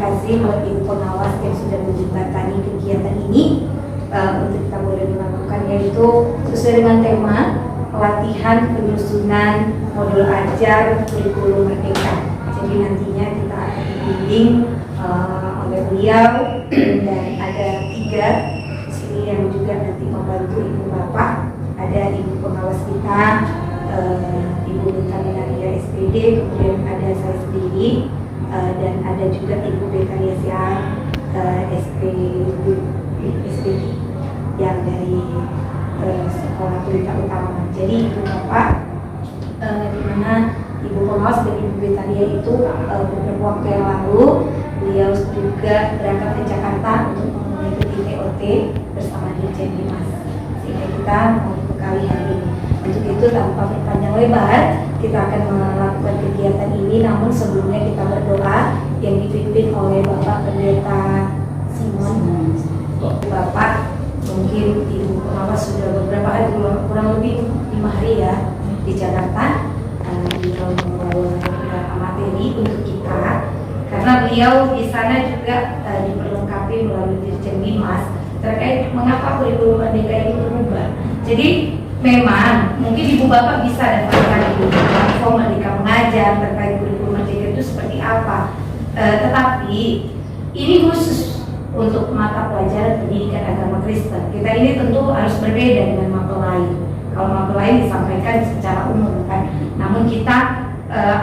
kasih buat ibu pengawas yang sudah menjembatani kegiatan ini untuk kita boleh melakukan, yaitu sesuai dengan tema pelatihan penyusunan modul ajar kurikulum merdeka. Jadi nantinya kita akan dibimbing oleh beliau dan ada 3 di sini yang juga nanti membantu ibu bapak. Ada ibu pengawas kita, Ibu Betalia SPD, kemudian ada saya sendiri, dan ada juga Ibu Betalia SPD yang dari sekolah berita utama. Jadi ibu bapak, di mana ibu pengawas dan ibu Betalia itu beberapa waktu yang lalu beliau juga berangkat ke Jakarta untuk mengikuti TOT bersama Dirjen Dimas, sehingga kita membekali hari ini. Untuk itu tanpa berpanjang lebar kita akan melakukan kegiatan ini, namun sebelumnya kita berdoa yang dipimpin oleh Bapak Pendeta Simon. Bapak mungkin ibu pengawas sudah beberapa hari, kurang lebih 5 hari ya di Jakarta. Beliau membawa beberapa materi untuk kita, karena beliau di sana juga diperlengkapi melalui Dirjen Dimas terkait mengapa kurikulum merdeka itu berubah. Jadi memang mungkin ibu bapak bisa dapatkan di platform Merdeka Mengajar terkait kurikulum merdeka itu seperti apa. Tetapi ini khusus untuk mata pelajaran pendidikan agama Kristen. Kita ini tentu harus berbeda dengan mapel lain. Kalau mapel lain disampaikan secara umum kan, namun kita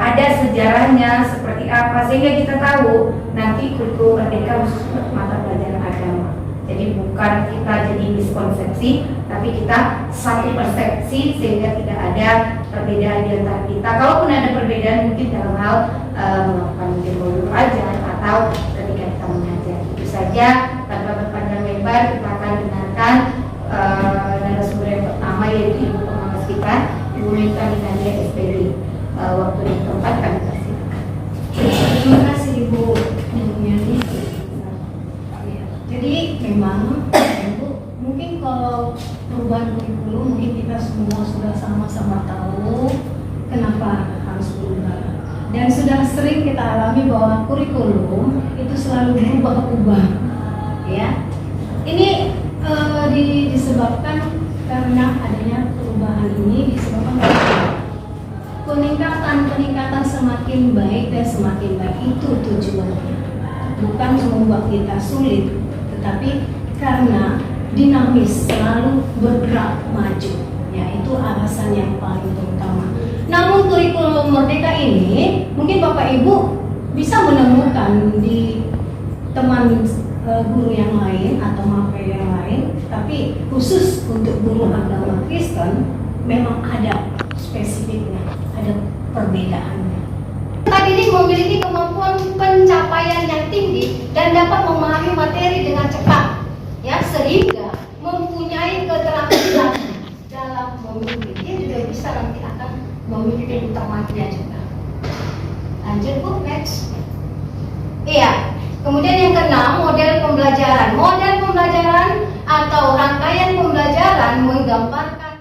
ada sejarahnya seperti apa sehingga kita tahu nanti kurikulum merdeka khusus untuk mata pelajaran agama. Jadi bukan kita jadi miskonsepsi, tapi kita satu persepsi sehingga tidak ada perbedaan di antara kita. Kalaupun ada perbedaan mungkin dalam hal melakukan mungkin modul ajar atau ketika kita mengajar. Itu saja, tanpa berpanjang lebar kita akan dengarkan narasumber yang pertama, yaitu ibu pengawas kita, Ibu Betalia SPD. Waktu dan tempat kami kasih. Terima kasih Ibu Nyanyi. Jadi memang Ibu, mungkin kalau perubahan kurikulum mungkin kita semua sudah sama-sama tahu kenapa harus berubah, dan sudah sering kita alami bahwa kurikulum itu selalu berubah-ubah ya. Ini disebabkan karena adanya perubahan ini, disebabkan peningkatan semakin baik dan semakin baik. Itu tujuannya, bukan membuat kita sulit, tetapi karena dinamis, selalu bergerak maju, ya itu alasan yang paling utama. Namun kurikulum merdeka ini mungkin Bapak Ibu bisa menemukan di teman guru yang lain atau mapel yang lain, tapi khusus untuk guru agama Kristen memang ada spesifiknya, ada perbedaannya. Tadi ini memiliki kemampuan pencapaian yang tinggi dan dapat memahami materi dengan cepat, ya, sehingga mempunyai keterampilan dalam memimpin. Dia juga bisa nanti akan memimpin utamanya juga. Lanjut Bu, next. Iya. Kemudian yang keenam, model pembelajaran. Model pembelajaran atau rangkaian pembelajaran menggambarkan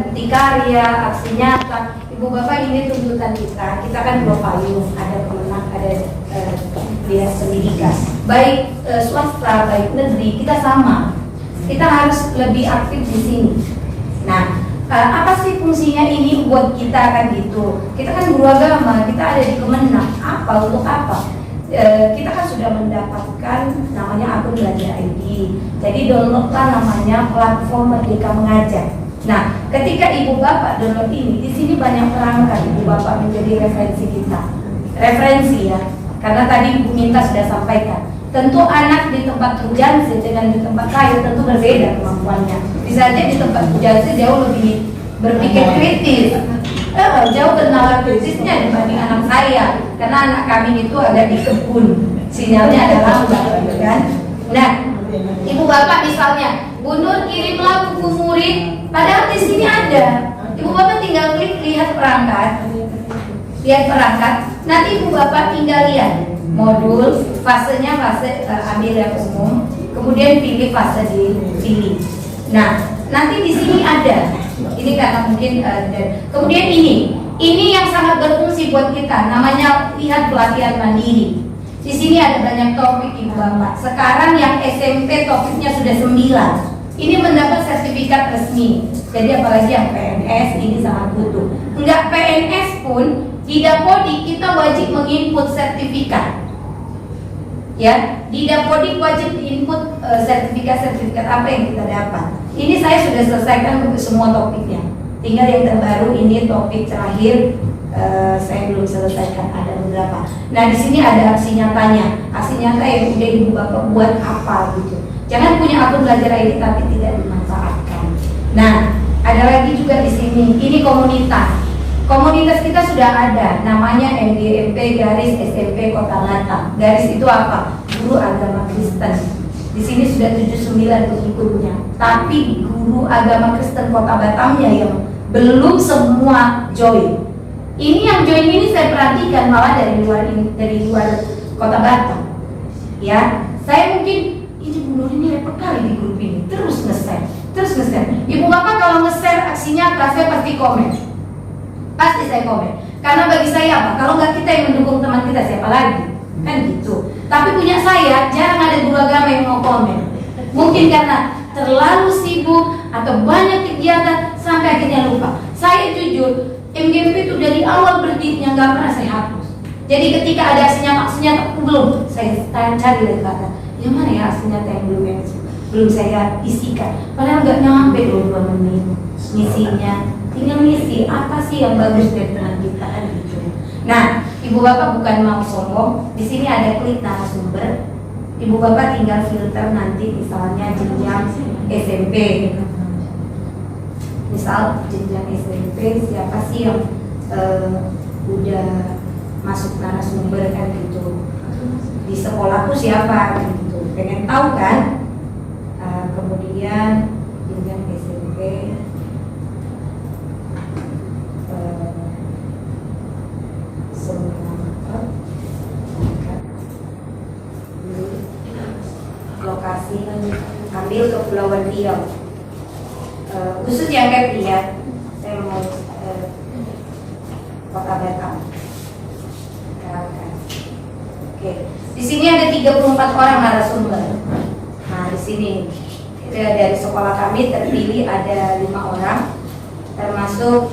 bukti karya, aksi nyata. Ibu bapak, ini tuntutan kita. Kita kan 2 payung, ada kemenang, ada biaya pendidikan. Baik swasta, baik negeri, kita sama. Kita harus lebih aktif di sini. Nah, apa sih fungsinya ini buat kita kan gitu? Kita kan guru agama, kita ada di Kemenang. Apa untuk apa? Kita kan sudah mendapatkan namanya akun Belajar ID. Jadi downloadlah namanya platform Merdeka Mengajar. Nah, ketika ibu bapak download ini, di sini banyak perangkat ibu bapak menjadi referensi kita. Referensi ya, karena tadi Ibu Minta sudah sampaikan. Tentu anak di tempat hujan dengan di tempat saya tentu berbeda kemampuannya. Bisa aja di tempat hujan jauh lebih berpikir kritis. Jauh bernalar kritisnya dibanding anak saya, karena anak kami itu ada di kebun, sinyalnya ada lambat, gitu kan? Nah, ibu bapak misalnya, Bu Nur kirimlah buku murid, padahal di sini ada. Ibu bapak tinggal klik lihat perangkat, nanti ibu bapak tinggal lihat modul, fasenya fase ambil yang umum, kemudian pilih fase dipilih. Nah, nanti di sini ada. Ini karena mungkin kemudian ini yang sangat berfungsi buat kita, namanya lihat pelatihan mandiri. Di sini ada banyak topik Ibu Bapak. Sekarang yang SMP topiknya sudah 9. Ini mendapat sertifikat resmi. Jadi apalagi yang PNS ini sangat butuh. Enggak PNS pun di Dapodi kita wajib menginput sertifikat. Ya, di Dapodi wajib input sertifikat apa yang kita dapat. Ini saya sudah selesaikan untuk semua topiknya. Tinggal yang terbaru ini topik terakhir. Saya belum selesaikan, ada beberapa. Nah di sini ada aksi nyatanya, aksi nyata yang udah Ibu Bapak buat apa gitu. Jangan punya akun belajar ID tapi tidak dimanfaatkan. Nah ada lagi juga di sini, ini komunitas. Komunitas kita sudah ada, namanya MGMP garis SMP Kota Batam. Garis itu apa? Guru Agama Kristen. Di sini sudah 79 pengikutnya. Tapi guru agama Kristen Kota Batamnya yang belum semua join. Ini yang join ini saya perhatikan malah dari luar Kota Batam. Ya, saya mungkin ini Bu Nur ini repot kali di grup ini, terus nge-share. Ibu Bapak kalau nge-share aksi nyata saya pasti komen. Pasti saya komen. Karena bagi saya apa? Kalau nggak kita yang mendukung teman kita siapa lagi? Kan gitu. Tapi punya saya jarang ada guru agama yang mau komen. Mungkin karena terlalu sibuk atau banyak kegiatan sampai akhirnya lupa. Saya jujur MGMP itu dari awal berdirinya nggak pernah saya hapus. Jadi ketika ada aksinya belum, saya cari lagi kata, yang mana ya aksinya yang belum saya isikan. Padahal nggak nyampe 2 menit ngisinya. Tinggal ngisi apa sih yang bagus dari teman kita gitu. Nah, Ibu Bapak bukan mau sombong. Di sini ada klik narasumber. Ibu Bapak tinggal filter nanti misalnya jenjang SMP. Misal jenjang SMP siapa sih yang udah masuk narasumber kan gitu, di sekolahku siapa gitu, pengen tahu kan. Kemudian jenjang SMP lokasi ambil Kepulauan Riau. Khusus yang lihat, saya mau Kota Batam. Oke, di sini ada 34 orang narasumber. Nah, di sini dari sekolah kami terpilih ada 5 orang, termasuk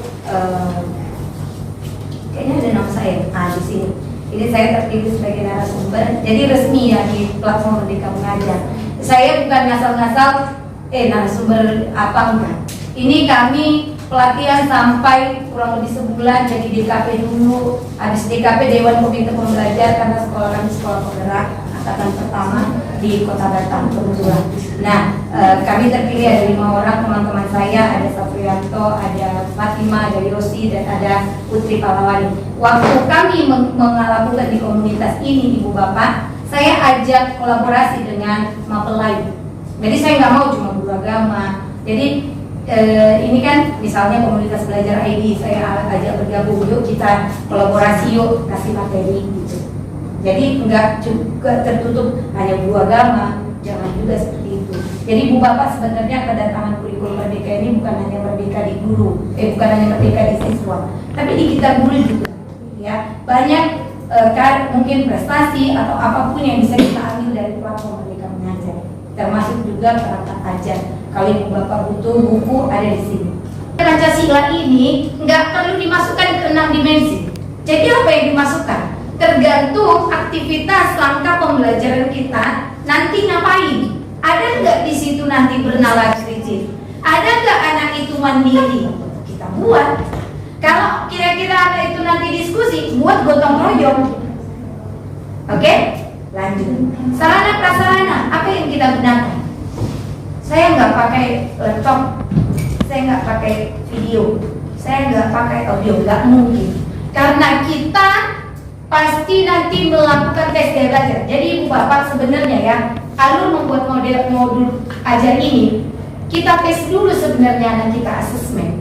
kayaknya ada nama saya. Nah, di sini. Ini saya terpilih sebagai narasumber. Jadi resmi ya di platform Merdeka Mengajar. Saya bukan ngasal-ngasal narasumber apa enggak. Ini kami pelatihan sampai kurang lebih sebulan, jadi DKP dulu. Habis DKP Dewan Komite Pembelajar karena sekolah kami sekolah penggerak angkatan pertama di Kota Batam kebetulan. Nah, kami terpilih ada 5 orang teman-teman saya, ada Saprianto, ada Fatima, ada Yosi, dan ada Putri Palawani. Waktu kami melakukan di komunitas ini, Ibu Bapak, saya ajak kolaborasi dengan Mapelai. Jadi saya nggak mau cuma guru agama. Jadi ini kan misalnya komunitas belajar ID, saya ajak bergabung, yuk kita kolaborasi, yuk kasih materi gitu. Jadi nggak juga tertutup hanya guru agama, jangan juga seperti itu. Jadi Bu Bapak sebenarnya kedatangan kurikulum Merdeka ini bukan hanya merdeka di guru, bukan hanya merdeka di siswa, tapi di kita guru juga. Ya, banyak kan mungkin prestasi atau apapun yang bisa kita ambil dari platform Merdeka Mengajar, termasuk juga perangkat ajar. Kalau Ibu Bapak butuh buku ada di sini. Pancasila ini nggak perlu dimasukkan ke 6 dimensi. Jadi apa yang dimasukkan? Tergantung aktivitas langkah pembelajaran kita nanti ngapain. Ada nggak di situ nanti bernalar kritis? Ada nggak anak itu mandiri? Kita buat. Kalau kira-kira anak itu nanti diskusi, buat gotong royong. Oke? Lanjut. Sarana prasarana apa yang kita gunakan? Saya nggak pakai laptop, saya nggak pakai video, saya nggak pakai audio, nggak mungkin. Karena kita pasti nanti melakukan tes gaya belajar. Jadi Ibu Bapak sebenarnya ya, alur membuat modul ajar ini, kita tes dulu sebenarnya anak kita asesmen.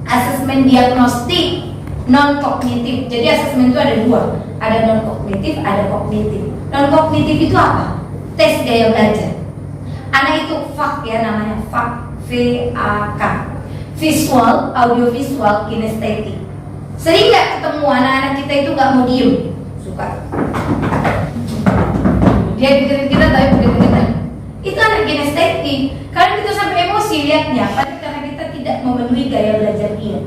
Asesmen diagnostik, non kognitif. Jadi asesmen itu ada 2, ada non kognitif, ada kognitif. Non kognitif itu apa? Tes gaya belajar. Anak itu FAK ya, namanya FAK, V-A-K, visual, audiovisual, kinestetik. Sering nggak ketemu anak-anak kita itu nggak mau diem, suka dia pikirin kita tapi pikirin kita. Itu anak kinestetik. Kalau kita sampai emosi lihatnya, pasti karena kita tidak memenuhi gaya belajar dia.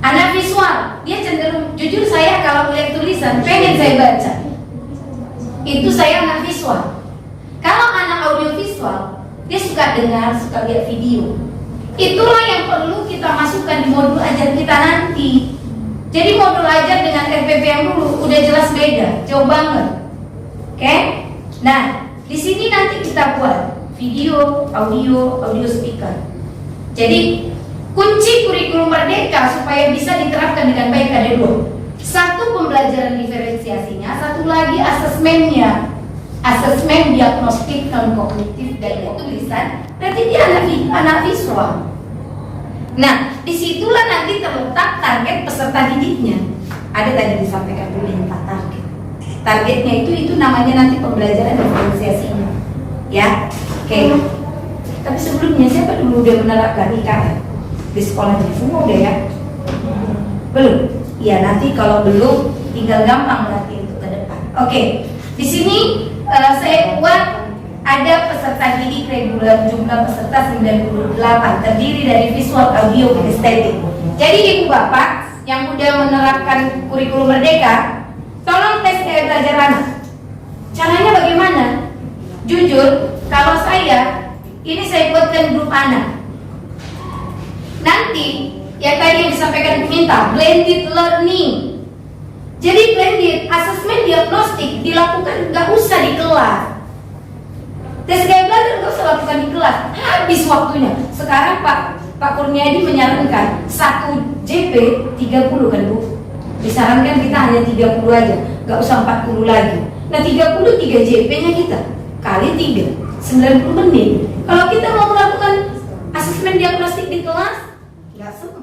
Anak visual, dia cenderung, jujur saya kalau melihat tulisan pengen saya baca. Itu saya anak visual. Kalau anak audio visual, dia suka dengar, suka lihat video. Itulah yang perlu kita masukkan di modul ajar kita nanti. Jadi modul ajar dengan RPP yang dulu udah jelas beda, jauh banget. Oke? Nah, di sini nanti kita buat video, audio speaker. Jadi kunci kurikulum merdeka supaya bisa diterapkan dengan baik ada dua. Satu, pembelajaran diferensiasinya, satu lagi asesmennya. Asesmen diagnostik non kognitif dan tulisan. Berarti dia anak visual. Nah, disitulah nanti terletak target peserta didiknya. Ada tadi disampaikan dulu 4 target. Targetnya itu namanya nanti pembelajaran diferensiasinya. Ya, oke. Tapi sebelumnya siapa dulu udah menerapkan IKN di sekolahnya? Semua udah ya? Belum? Ya, nanti kalau belum tinggal gampang berarti untuk ke depan. Oke, di sini saya buat ada peserta didik reguler, jumlah peserta 98, terdiri dari visual, audio, kinestetik. Jadi ibu bapak yang udah menerapkan kurikulum merdeka, tolong tes gaya belajar anak. Caranya bagaimana? Jujur, kalau ini saya buatkan grup anak. Nanti yang tadi yang disampaikan minta blended learning. Jadi blended asesmen diagnostik dilakukan nggak usah di kelas. Tes gaya belajar nggak usah lakukan di kelas, habis waktunya. Sekarang Pak Kurniadi menyarankan 1 JP 30 kan Bu? Disarankan kita hanya 30 aja, nggak usah 40 lagi. Nah 30 3 JP-nya kita kali 3 90 menit. Kalau kita mau melakukan asesmen diagnostik di kelas, nggak sempat.